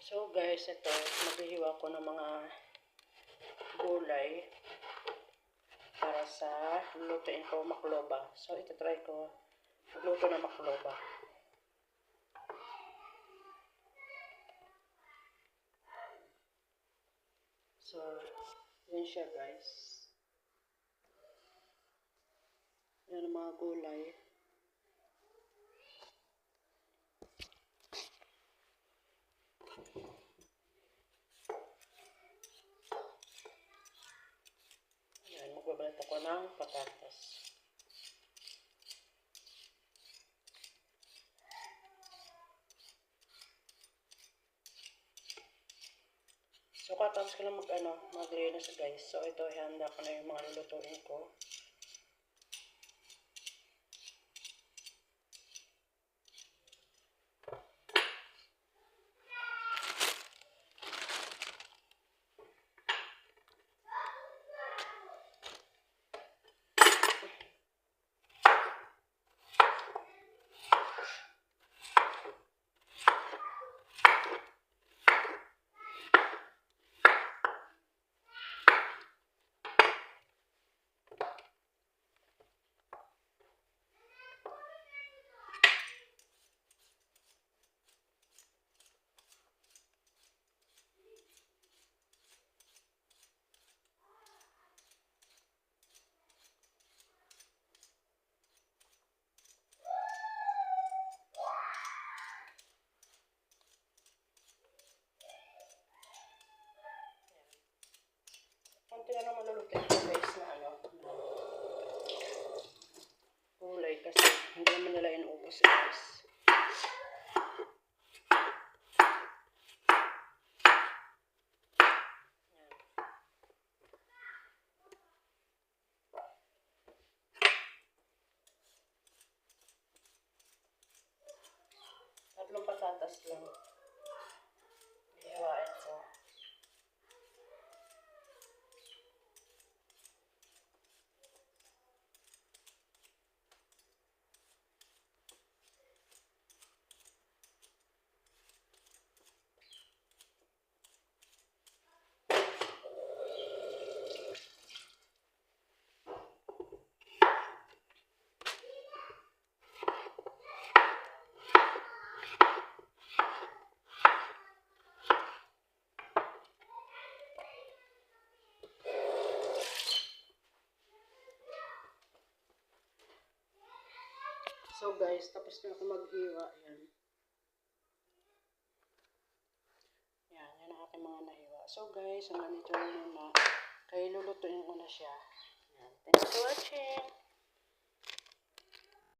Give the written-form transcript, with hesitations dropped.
So guys, ito, maghihiwa ko ng mga gulay para sa lulutuin ko makloba. So ito try ko magluto ng makloba. So, yun siya guys. Yan ang mga gulay. Yan, magbabalat ako ng patatas. So, katapos ko lang mag-linis guys. So, ito, ihanda ko na yung mga lulutuin ko. Konti na naman lulutuin ko guys na gulay kasi hindi naman nila inuubos guys. Tatlong patatas lang. Ihawain ko. So guys, tapos na ako maghiwa. Yan. Yan ang aking mga nahiwa. So guys, hanggang dito na muna.